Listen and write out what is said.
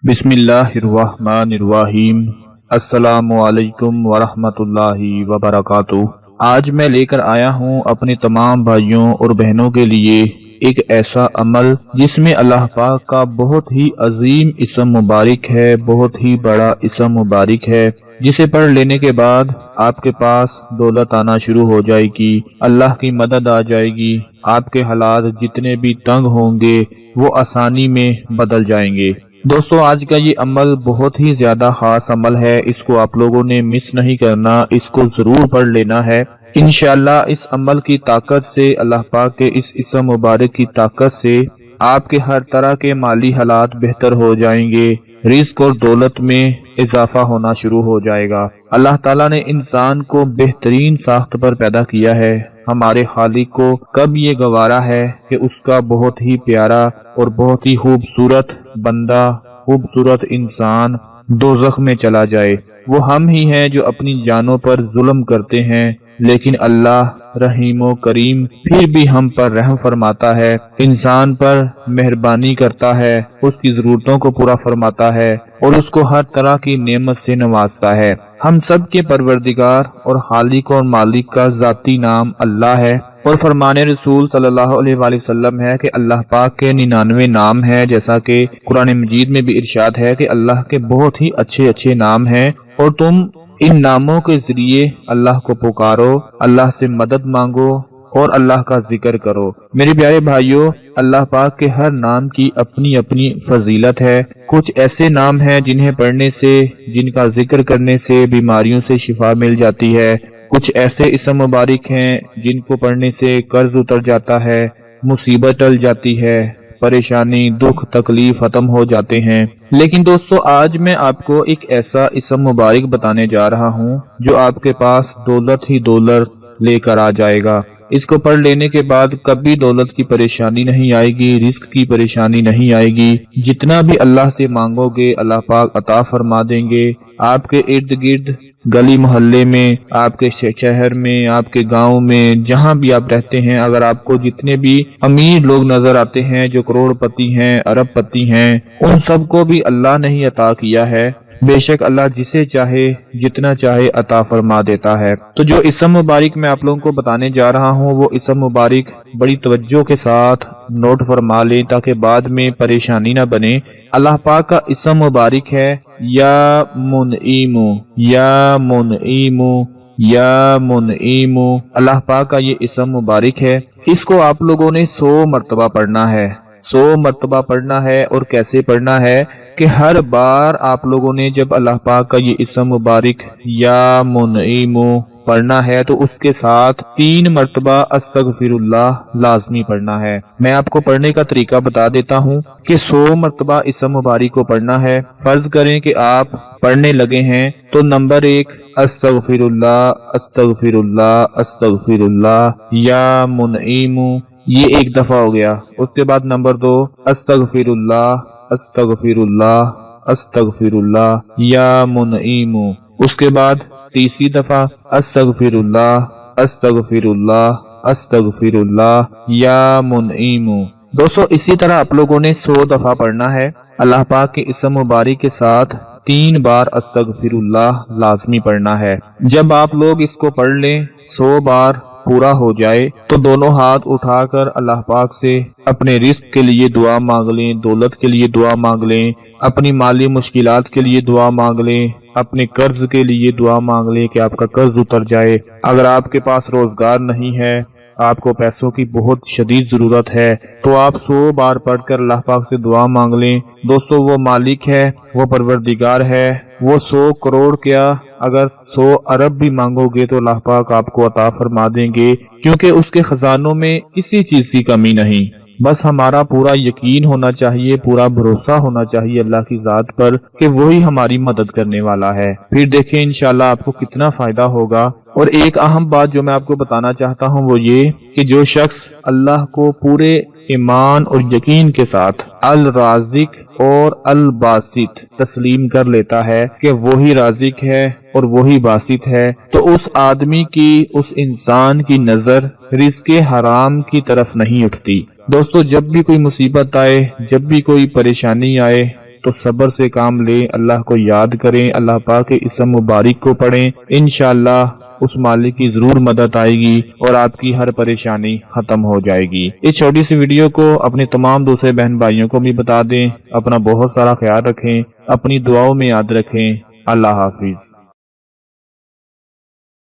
बिस्मिल्लाहिर्रहमानिर्रहीम। अस्सलामु अलैकुम वरहमतुल्लाहि वबरकातुहू। आज मैं लेकर आया हूँ अपने तमाम भाइयों और बहनों के लिए एक ऐसा अमल जिसमें अल्लाह पाक का बहुत ही अजीम इस्म मुबारक है, बहुत ही बड़ा इस्म मुबारक है, जिसे पढ़ लेने के बाद आपके पास दौलत आना शुरू हो जाएगी, अल्लाह की मदद आ जाएगी, आपके हालात जितने भी तंग होंगे वो आसानी में बदल जाएंगे। दोस्तों, आज का ये अमल बहुत ही ज्यादा खास अमल है, इसको आप लोगों ने मिस नहीं करना, इसको जरूर पढ़ लेना है। इंशाअल्लाह इस अमल की ताकत से, अल्लाह पाक के इस इस्म मुबारक की ताकत से आपके हर तरह के माली हालात बेहतर हो जाएंगे, रिस्क और दौलत में इजाफा होना शुरू हो जाएगा। अल्लाह ताला ने इंसान को बेहतरीन साख्त पर पैदा किया है। हमारे खालिक को कब ये गवारा है कि उसका बहुत ही प्यारा और बहुत ही खूबसूरत बंदा, खूबसूरत इंसान दोज़ख में चला जाए। वो हम ही हैं जो अपनी जानों पर जुल्म करते हैं, लेकिन अल्लाह रहीम करीम फिर भी हम पर रहम फरमाता है, इंसान पर मेहरबानी करता है, उसकी जरूरतों को पूरा फरमाता है और उसको हर तरह की नेमत से नवाजता है। हम सब के परवरदिगार और खालिक और मालिक का जाती नाम अल्लाह है और फरमाने रसूल सल्लल्लाहु अलैहि वसल्लम है कि अल्लाह पाक के 99 नाम है, जैसा कि कुरान मजीद में भी इरशाद है कि अल्लाह के बहुत ही अच्छे अच्छे नाम हैं और तुम इन नामों के जरिए अल्लाह को पुकारो, अल्लाह से मदद मांगो और अल्लाह का जिक्र करो। मेरे प्यारे भाइयों, अल्लाह पाक के हर नाम की अपनी अपनी फजीलत है। कुछ ऐसे नाम हैं जिन्हें पढ़ने से, जिनका जिक्र करने से बीमारियों से शिफा मिल जाती है। कुछ ऐसे इस्म मुबारक हैं जिनको पढ़ने से कर्ज उतर जाता है, मुसीबत टल जाती है, परेशानी दुख तकलीफ खत्म हो जाते हैं। लेकिन दोस्तों, आज मैं आपको एक ऐसा इस्म मुबारक बताने जा रहा हूँ जो आपके पास दौलत ही दौलत लेकर आ जाएगा। इसको पढ़ लेने के बाद कभी दौलत की परेशानी नहीं आएगी, रिस्क की परेशानी नहीं आएगी। जितना भी अल्लाह से मांगोगे अल्लाह पाक अता फरमा देंगे। आपके इर्द गिर्द गली मोहल्ले में, आपके शहर में, आपके गांव में, जहां भी आप रहते हैं, अगर आपको जितने भी अमीर लोग नजर आते हैं जो करोड़पति हैं, अरबपति हैं, उन सबको भी अल्लाह ने ही अता किया है। बेशक अल्लाह जिसे चाहे जितना चाहे अता फरमा देता है। तो जो इस्म मुबारक मैं आप लोगों को बताने जा रहा हूँ वो इस्म मुबारक बड़ी तवज्जो के साथ नोट फरमा लें ताकि बाद में परेशानी ना बने। अल्लाह पाक का इस्म मुबारक है या मुनईमु, या मुनईमु, या मुनईमु। अल्लाह पाक का ये इस्म मुबारक है। इसको आप लोगों ने 100 मरतबा पढ़ना है, 100 मरतबा पढ़ना है। और कैसे पढ़ना है कि हर बार आप लोगों ने जब अल्लाह पाक का ये इस्म मुबारक या मुनईमु पढ़ना है तो उसके साथ 3 मरतबा अस्तगफिरुल्लाह लाजमी पढ़ना है। मैं आपको पढ़ने का तरीका बता देता हूँ कि 100 मरतबा इस्म मुबारक को पढ़ना है। फर्ज करें कि आप पढ़ने लगे हैं तो नंबर 1 अस्तगफिरुल्लाह, अस्तगफिरुल्लाह, अस्तगफिरुल्लाह या मुनईमु, ये एक दफा हो गया। उसके बाद नंबर 2 अस्तगफिरुल्लाह, अस्तगफिरुल्लाह, अस्तगफिरुल्लाह या मुनईमु। उसके बाद तीसरी दफा अस्तगफिरुल्लाह, अस्तगफिरुल्लाह, अस्तगफिरुल्लाह या मुनईमु। दोस्तों, इसी तरह आप लोगों ने 100 दफा पढ़ना है। अल्लाह पाक के इस्म मुबारक के साथ 3 बार अस्तगफिरुल्लाह लाजमी पढ़ना है। जब आप लोग इसको पढ़ लें, 100 बार पूरा हो जाए तो दोनों हाथ उठाकर अल्लाह पाक से अपने रिस्क के लिए दुआ मांग लें, दौलत के लिए दुआ मांग लें, अपनी माली मुश्किलात के लिए दुआ मांग लें, अपने कर्ज के लिए दुआ मांग लें कि आपका कर्ज उतर जाए। अगर आपके पास रोजगार नहीं है, आपको पैसों की बहुत शदीद जरूरत है, तो आप 100 बार पढ़कर अल्लाह पाक से दुआ मांग लें। दोस्तों, वो मालिक है, वो परवरदिगार है, वो 100 करोड़ क्या अगर 100 अरब भी मांगोगे तो अल्लाह पाक आपको अता फरमा देंगे, क्योंकि उसके खजानों में किसी चीज की कमी नहीं। बस हमारा पूरा यकीन होना चाहिए, पूरा भरोसा होना चाहिए अल्लाह की जात पर कि वही हमारी मदद करने वाला है। फिर देखें इंशाल्लाह आपको कितना फायदा होगा। और एक अहम बात जो मैं आपको बताना चाहता हूँ वो ये कि जो शख्स अल्लाह को पूरे ईमान और यकीन के साथ अल राजिक और अल बासित तस्लीम कर लेता है कि वही राजिक है और वही बासित है, तो उस आदमी की, उस इंसान की नजर रिज़्क़े हराम की तरफ नहीं उठती। दोस्तों, जब भी कोई मुसीबत आए, जब भी कोई परेशानी आए, تو صبر سے کام لیں، اللہ کو یاد کریں، اللہ پاک کے اسم مبارک کو پڑھیں، انشاءاللہ اس مالک کی ضرور مدد آئے گی اور آپ کی ہر پریشانی ختم ہو جائے گی۔ اس چھوٹی سی ویڈیو کو اپنے تمام دوسرے بہن بھائیوں کو بھی بتا دیں۔ اپنا بہت سارا خیال رکھیں، اپنی دعاؤں میں یاد رکھیں۔ اللہ حافظ۔